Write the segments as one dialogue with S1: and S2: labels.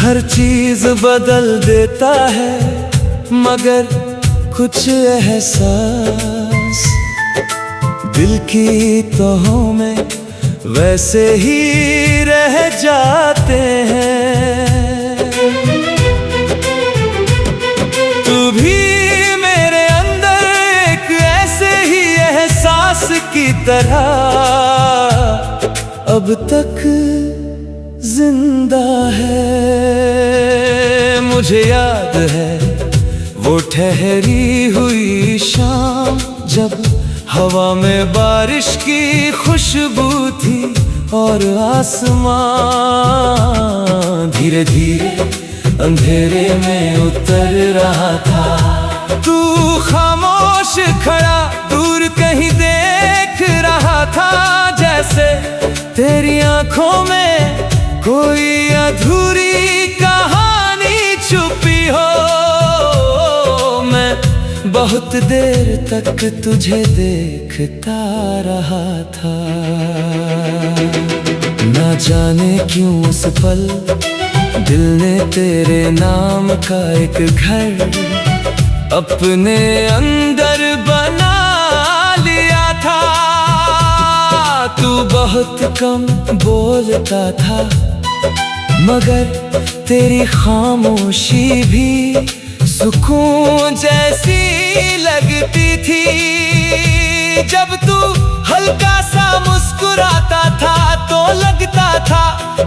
S1: हर चीज बदल देता है मगर कुछ एहसास दिल की तहों में वैसे ही रह जाते हैं। तू भी मेरे अंदर एक ऐसे ही एहसास की तरह अब तक जिंदा है। मुझे याद है वो ठहरी हुई शाम जब हवा में बारिश की खुशबू थी और आसमां धीरे धीरे अंधेरे में उतर रहा था। तू खामोश खड़ा दूर कहीं देख रहा था, जैसे तेरी आंखों में कोई अधूरी कहानी छुपी हो। मैं बहुत देर तक तुझे देखता रहा था, ना जाने क्यों उस पल दिल ने तेरे नाम का एक घर अपने अंदर बना लिया था। तू बहुत कम बोलता था मगर तेरी खामोशी भी सुकून जैसी लगती थी। जब तू हल्का सा मुस्कुराता था तो लगता था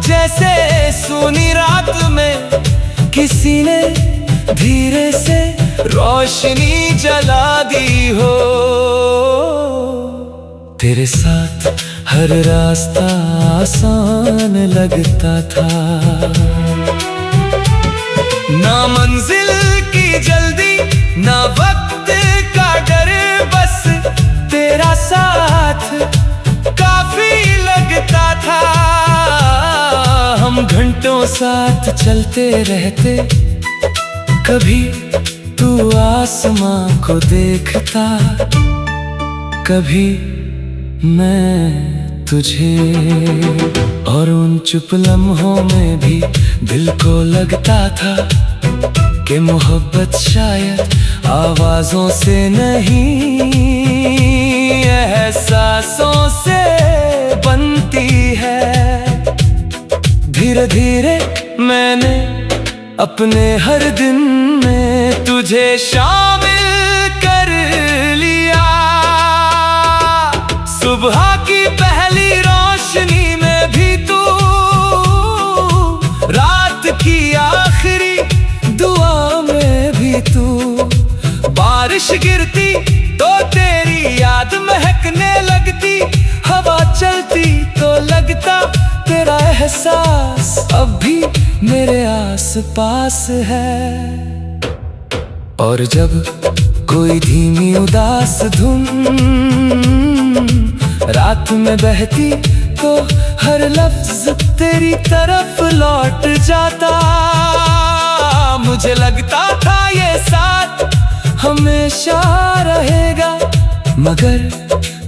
S1: जैसे सूनी रात में किसी ने धीरे से रोशनी जला दी हो। तेरे साथ हर रास्ता आसान लगता था, ना मंजिल की जल्दी ना वक्त का डर, बस तेरा साथ काफी लगता था। हम घंटों साथ चलते रहते, कभी तू आसमां को देखता, कभी मैं तुझे, और उन चुप लम्हों में भी दिल को लगता था कि मोहब्बत शायद आवाजों से नहीं एहसासों से बनती है। धीरे धीरे मैंने अपने हर दिन में तुझे शामिल कर लिया। सुबह की पहली रोशनी में भी तू, रात की आखिरी दुआ में भी तू, बारिश गिरती तो तेरी याद महकने लगती, हवा चलती तो लगता तेरा एहसास अब भी मेरे आस पास है। और जब कोई धीमी उदास धुन रात में बहती तो हर लफ्ज तेरी तरफ लौट जाता। मुझे लगता था ये साथ हमेशा रहेगा, मगर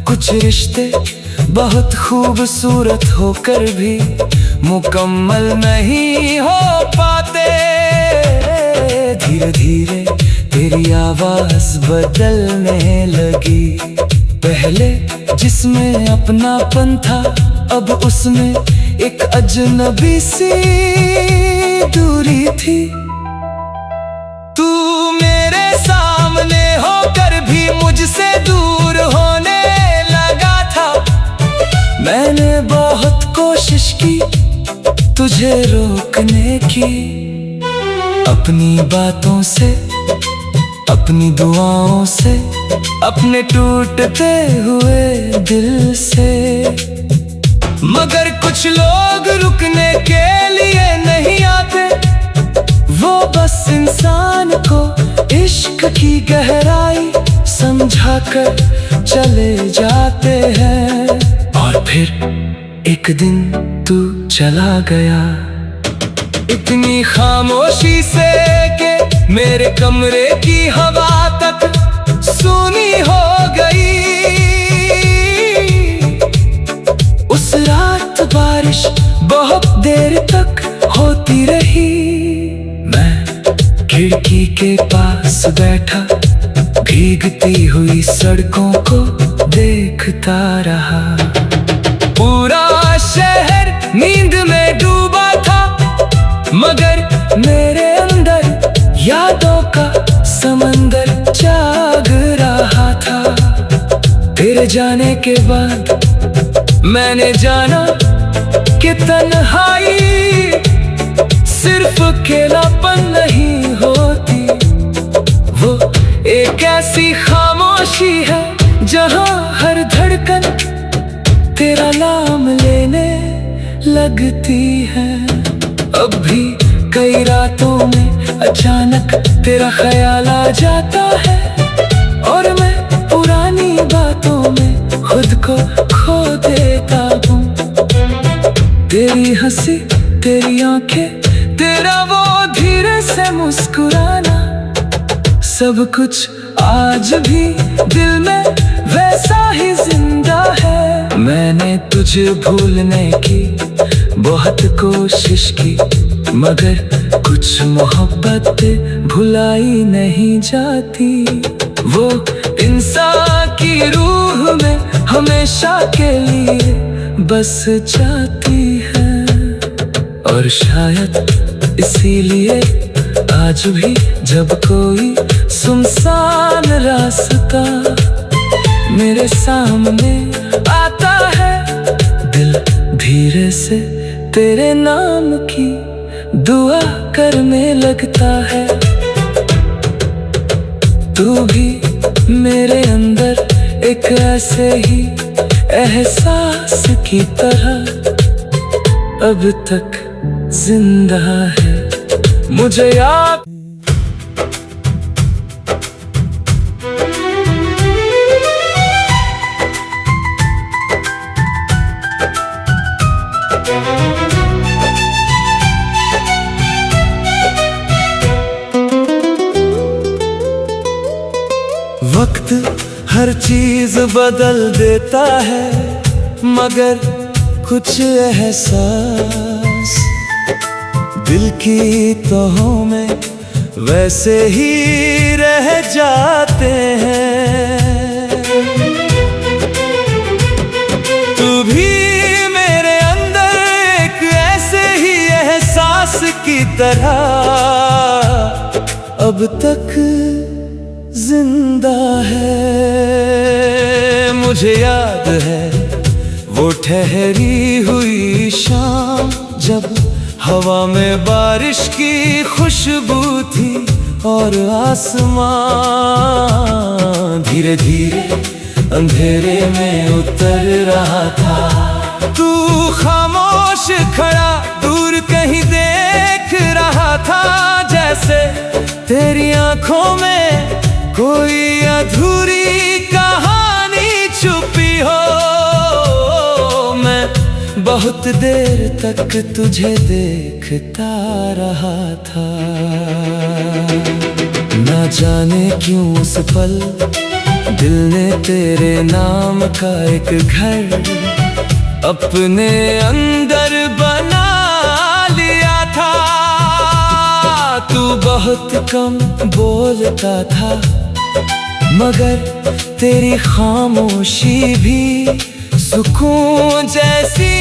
S1: कुछ रिश्ते बहुत खूबसूरत होकर भी मुकम्मल नहीं हो पाते। धीरे धीरे तेरी आवाज बदलने लगी, पहले जिसमें अपनापन था अब उसमें एक अजनबी सी दूरी थी। तू मेरे सामने होकर भी मुझसे दूर होने लगा था। मैंने बहुत कोशिश की तुझे रोकने की, अपनी बातों से, अपनी दुआओं से, अपने टूटते हुए दिल से। मगर कुछ लोग रुकने के लिए नहीं आते, वो बस इंसान को इश्क की गहराई समझाकर चले जाते हैं। और फिर एक दिन तू चला गया, इतनी खामोशी से कि मेरे कमरे की हवा तक सूनी हो गई। उस रात बारिश बहुत देर तक होती रही। खिड़की के पास बैठा भीगती हुई सड़कों को देखता रहा। पूरा शहर नींद में डूबा था, मगर मेरे अंदर यादों का समंदर जाग रहा था। तेरे जाने के बाद मैंने जाना कि तन्हाई सिर्फ अकेलापन नहीं होती, वो एक ऐसी खामोशी है जहां हर धड़कन तेरा नाम लेने लगती है। अब भी कई रातों में अचानक तेरा ख्याल आ जाता है, और मैं पुरानी बातों में खुद को खो देता हूँ। तेरी हंसी, तेरी आंखें, तेरा वो धीरे से मुस्कुराना, सब कुछ आज भी दिल में वैसा ही जिंदा है। मैंने तुझे भूलने की बहुत कोशिश की, मगर कुछ मोहब्बतें भुलाई नहीं जाती। वो इंसान की रूह में हमेशा के लिए बस जाती है, और शायद इसीलिए आज भी जब कोई सुनसान रास्ता मेरे सामने आता है, दिल धीरे से तेरे नाम की दुआ करने लगता है। तू भी मेरे अंदर एक ऐसे ही एहसास की तरह अब तक जिंदा है। मुझे याद वक्त हर चीज बदल देता है, मगर कुछ एहसास दिल की तहों में वैसे ही रह जाते हैं। तू भी मेरे अंदर एक ऐसे ही एहसास की तरह अब तक जिंदा है। मुझे याद है वो ठहरी हुई शाम, जब हवा में बारिश की खुशबू थी और आसमां धीरे धीरे अंधेरे में उतर रहा था। तू खामोश खड़ा दूर कहीं देख रहा था, जैसे तेरी आंखों में कोई अधूरी कहानी छुपी हो। मैं बहुत देर तक तुझे देखता रहा था, ना जाने क्यों उस पल दिल ने तेरे नाम का एक घर अपने अंदर बना लिया था। तू बहुत कम बोलता था, मगर तेरी खामोशी भी सुकून जैसी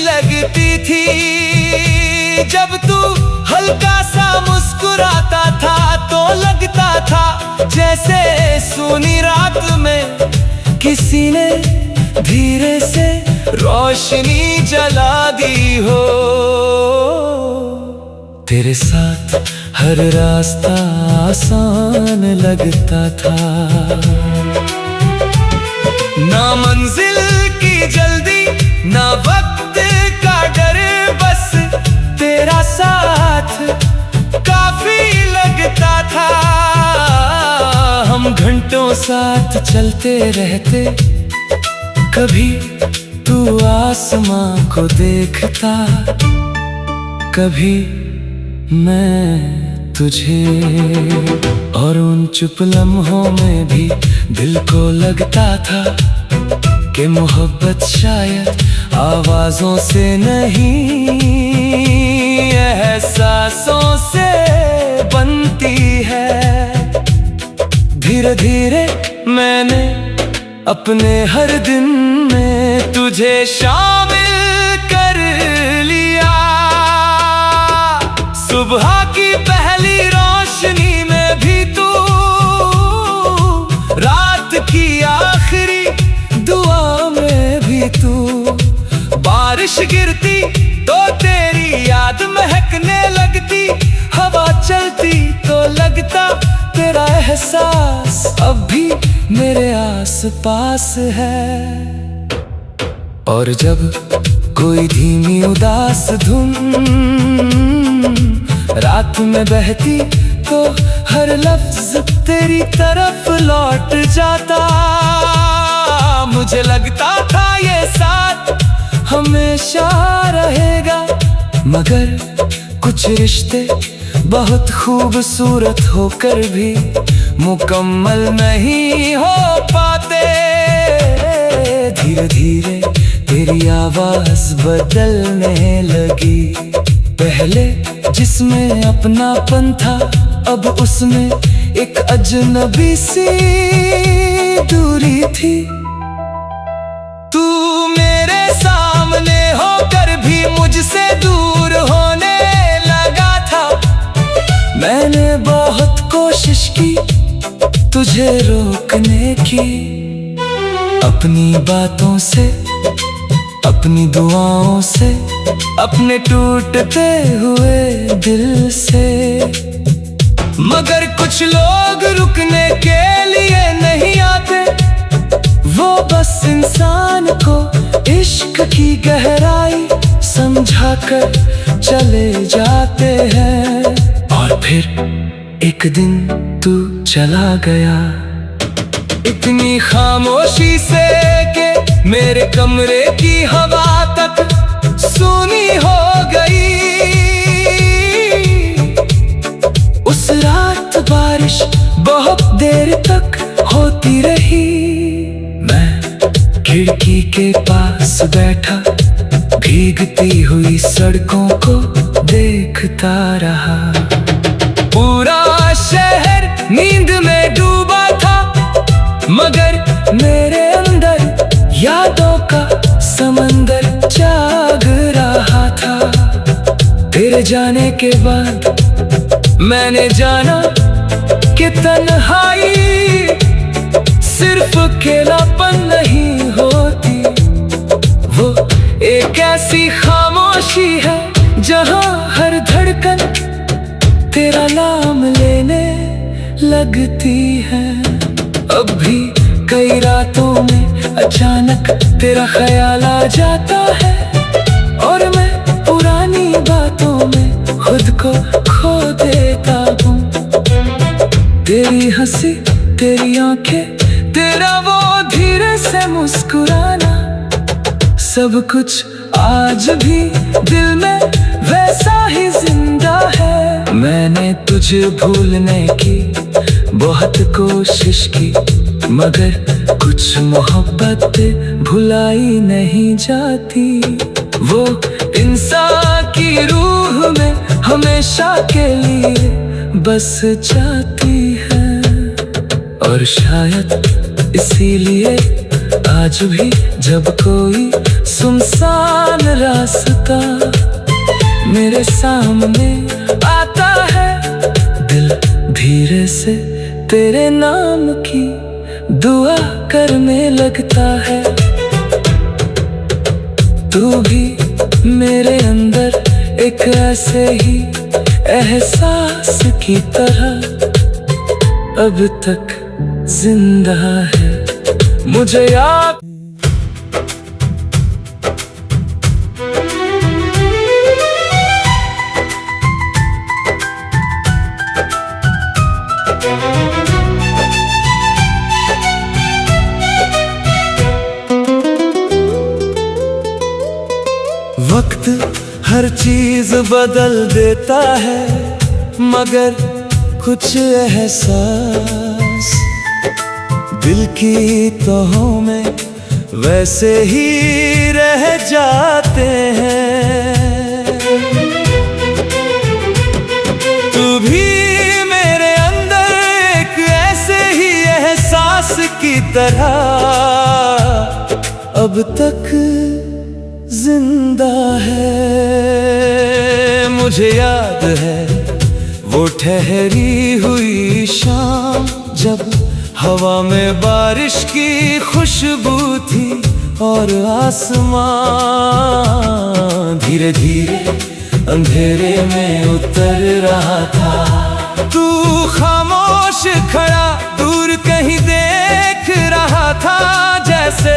S1: लगती थी। जब तू हल्का सा मुस्कुराता था तो लगता था जैसे सूनी रात में किसी ने धीरे से रोशनी जला दी हो। तेरे साथ हर रास्ता आसान लगता था, ना मंजिल की जल्दी ना वक्त का डर, बस तेरा साथ काफी लगता था। हम घंटों साथ चलते रहते, कभी तू आसमां को देखता, कभी मैं तुझे, और उन चुप लम्हों में भी दिल को लगता था कि मोहब्बत शायद आवाजों से नहीं एहसासों से बनती है। धीरे धीरे मैंने अपने हर दिन में तुझे शामिल कर लिया। सुबह की पहली रोशनी में भी तू, रात की आखिरी दुआ में भी तू। बारिश गिरती तो तेरी याद महकने लगती, हवा चलती तो लगता तेरा एहसास अब भी मेरे आस पास है। और जब कोई धीमी उदास धुन रात में बहती तो हर लफ्ज तेरी तरफ लौट जाता। मुझे लगता था ये साथ हमेशा रहेगा, मगर कुछ रिश्ते बहुत खूबसूरत होकर भी मुकम्मल नहीं हो पाते। धीरे धीरे तेरी आवाज बदलने लगी। पहले जिसमें अपनापन था, अब उसमें एक अजनबी सी दूरी थी। तू मेरे सामने होकर भी मुझसे दूर होने लगा था। मैंने बहुत कोशिश की तुझे रोकने की, अपनी बातों से, अपनी दुआओं से, अपने टूटते हुए दिल से। मगर कुछ लोग रुकने के लिए नहीं आते, वो बस इंसान को इश्क की गहराई समझाकर चले जाते हैं। और फिर एक दिन तू चला गया, इतनी खामोशी से कि मेरे कमरे की हवा तक सूनी हो गई। उस रात बारिश बहुत देर तक होती रही। मैं खिड़की के पास बैठा, भीगती हुई सड़कों को देखता रहा। पूरा शहर नींद में डूबा था, मगर मेरे अंदर यादों का समंदर जाग रहा था। तेरे जाने के बाद मैंने जाना कि तन्हाई सिर्फ अकेलापन नहीं होती, वो एक ऐसी खामोशी है जहां हर धड़कन तेरा नाम लेने लगती है। अब भी कई रातों में अचानक तेरा ख्याल आ जाता है, और मैं पुरानी बातों में खुद को खो देता हूँ। तेरी हंसी, तेरी आंखें, तेरा वो धीरे से मुस्कुराना, सब कुछ आज भी दिल में वैसा ही जिंदा है। मैंने तुझे भूलने की बहुत कोशिश की, मगर कुछ मोहब्बत भुलाई नहीं जाती। वो इंसान की रूह में हमेशा के लिए बस जाती है। और शायद इसीलिए आज भी जब कोई सुनसान रास्ता मेरे सामने आता है, दिल धीरे से तेरे नाम की दुआ करने लगता है। तू भी मेरे अंदर एक ऐसे ही एहसास की तरह अब तक जिंदा है। मुझे याद वक्त हर चीज बदल देता है, मगर कुछ एहसास दिल की तहों में वैसे ही रह जाते हैं। तू भी मेरे तरह अब तक जिंदा है। मुझे याद है वो ठहरी हुई शाम, जब हवा में बारिश की खुशबू थी और आसमां धीरे धीरे अंधेरे में उतर रहा था। तू खामोश खड़ा दूर कहीं देख रहा था, जैसे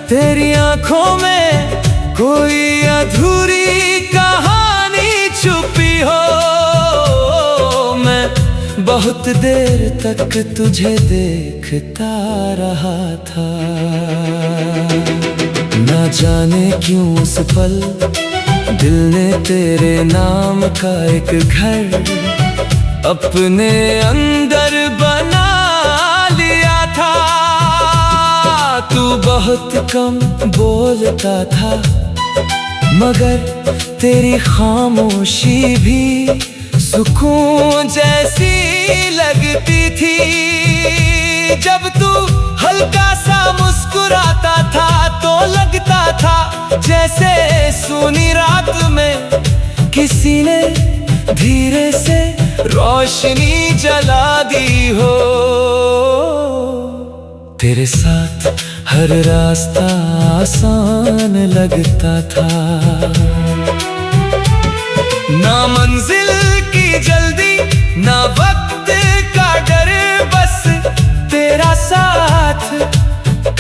S1: तेरी आंखों में कोई अधूरी कहानी छुपी हो। मैं बहुत देर तक तुझे देखता रहा था, ना जाने क्यों उस पल दिल ने तेरे नाम का एक घर अपने अंदर बना लिया था। तू बहुत कम बोलता था, मगर तेरी खामोशी भी सुकून जैसी लगती थी। जब तू हल्का सा मुस्कुराता था तो लगता था जैसे सूनी रात में किसी ने धीरे से रोशनी जला दी हो। तेरे साथ हर रास्ता आसान लगता था, ना मंजिल की जल्दी ना वक्त का डर, बस तेरा साथ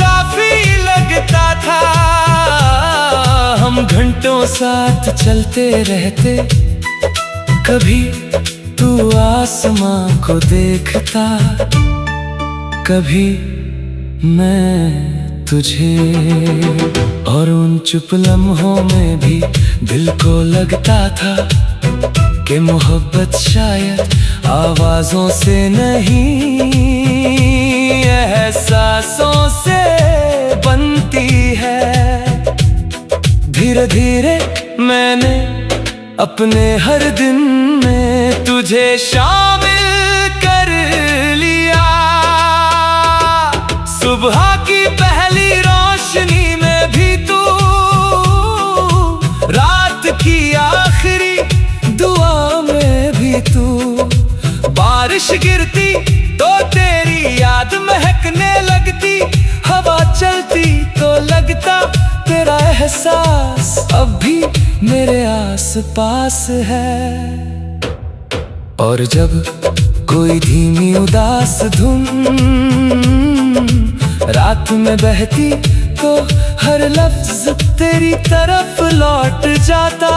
S1: काफी लगता था। हम घंटों साथ चलते रहते, कभी तू आसमां को देखता, कभी मैं तुझे। और उन चुप लम्हों में भी दिल को लगता था कि मोहब्बत शायद आवाजों से नहीं एहसासों से बनती है। धीरे धीरे मैंने अपने हर दिन में तुझे शामिल कर लिया। सुबह की पहली रोशनी में भी तू, रात की आखिरी दुआ में भी तू, बारिश गिरती तो तेरी याद महकने लगती, हवा चलती तो लगता तेरा एहसास अब भी मेरे आस पास है। और जब कोई धीमी उदास धुन रात में बहती तो हर लफ्ज तेरी तरफ लौट जाता।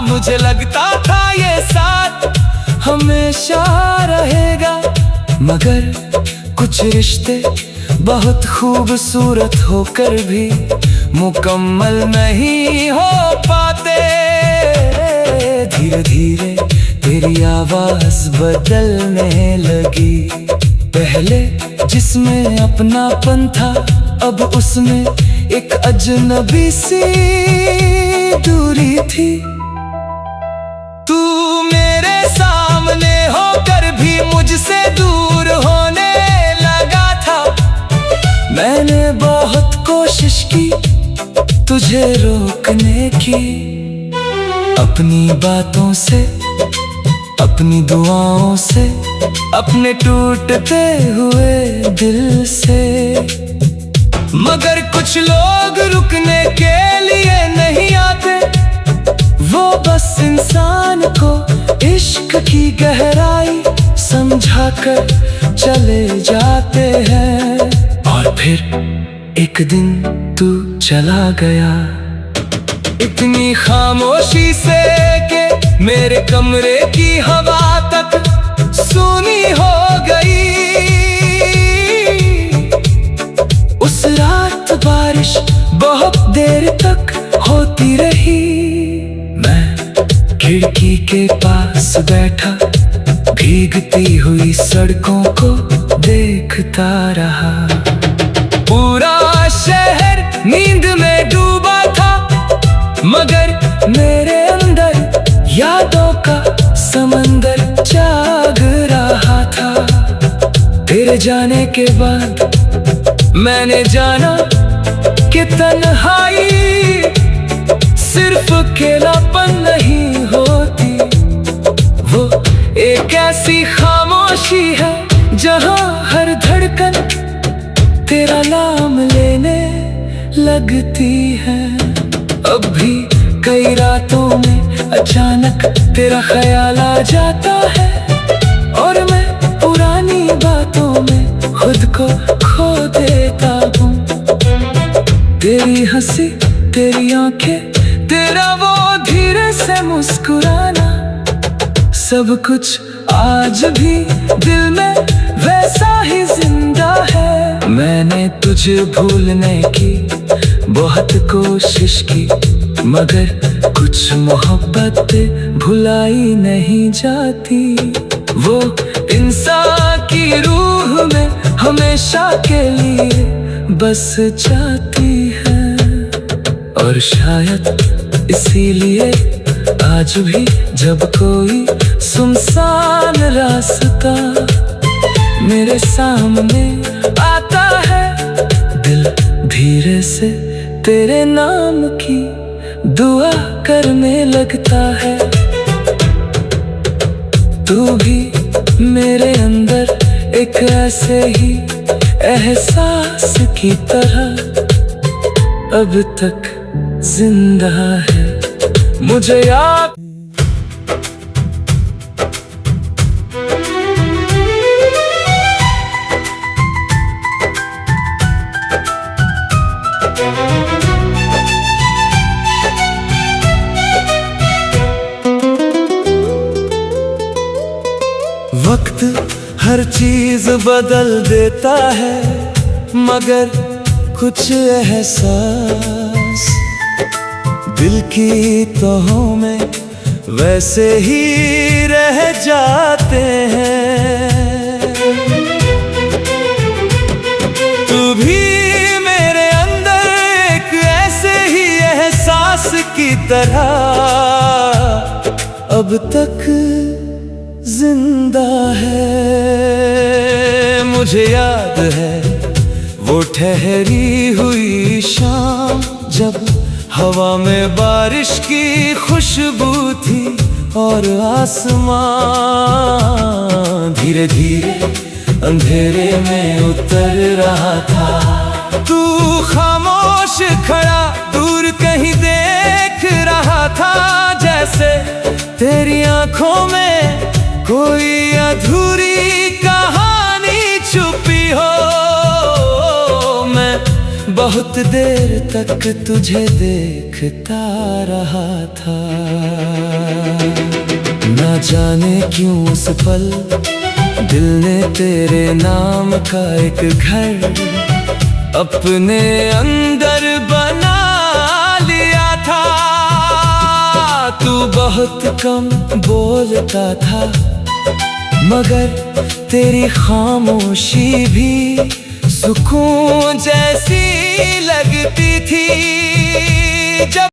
S1: मुझे लगता था ये साथ हमेशा रहेगा, मगर कुछ रिश्ते बहुत खूबसूरत होकर भी मुकम्मल नहीं हो पाते। धीरे धीरे तेरी आवाज बदलने लगी, पहले जिसमें अपनापन था अब उसमें एक अजनबी सी दूरी थी। तू मेरे सामने होकर भी मुझसे दूर होने लगा था। मैंने बहुत कोशिश की तुझे रोकने की, अपनी बातों से अपनी दुआओं से अपने टूटते हुए दिल से। मगर कुछ लोग रुकने के लिए नहीं आते, वो बस इंसान को इश्क की गहराई समझाकर चले जाते हैं। और फिर एक दिन तू चला गया, इतनी खामोशी से कि मेरे कमरे की हवा तक सूनी हो गई। उस रात बारिश बहुत देर तक होती रही, मैं खिड़की के पास बैठा भीगती हुई सड़कों को देखता रहा। पूरा शहर नींद में डूबा था, मगर मेरे अंदर यादों का समंदर जाग रहा था। तेरे तेरे जाने के बाद मैंने जाना कि तन्हाई सिर्फ अकेलापन नहीं होती, वो एक ऐसी खामोशी है जहां हर धड़कन तेरा नाम लेने लगती है। अब भी कई रातों में अचानक तेरा ख्याल आ जाता है और मैं पुरानी बातों में खुद को खो देता हूँ। तेरी हंसी, तेरी आंखें, तेरा वो धीरे से मुस्कुराना, सब कुछ आज भी दिल में वैसा ही जिंदा है। मैंने तुझे भूलने की बहुत कोशिश की, मगर कुछ मोहब्बत भुलाई नहीं जाती। वो इंसान की रूह में हमेशा के लिए बस जाती है, और शायद इसीलिए आज भी जब कोई सुनसान रास्ता मेरे सामने आता है, दिल धीरे से तेरे नाम की दुआ करने लगता है। तू भी मेरे अंदर एक ऐसे ही एहसास की तरह अब तक जिंदा है। मुझे याद वक्त हर चीज बदल देता है, मगर कुछ एहसास दिल की तहों में वैसे ही रह जाते हैं। तू भी मेरे अंदर एक ऐसे ही एहसास की तरह अब तक जिंदा है। मुझे याद है वो ठहरी हुई शाम, जब हवा में बारिश की खुशबू थी और आसमां धीरे धीरे अंधेरे में उतर रहा था। तू खामोश खड़ा दूर कहीं देख रहा था, जैसे तेरी आंखों में कोई अधूरी कहानी छुपी हो। मैं बहुत देर तक तुझे देखता रहा था, ना जाने क्यों उस पल दिल ने तेरे नाम का एक घर अपने अंदर बना लिया था। तू बहुत कम बोलता था, मगर तेरी खामोशी भी सुकून जैसी लगती थी। जब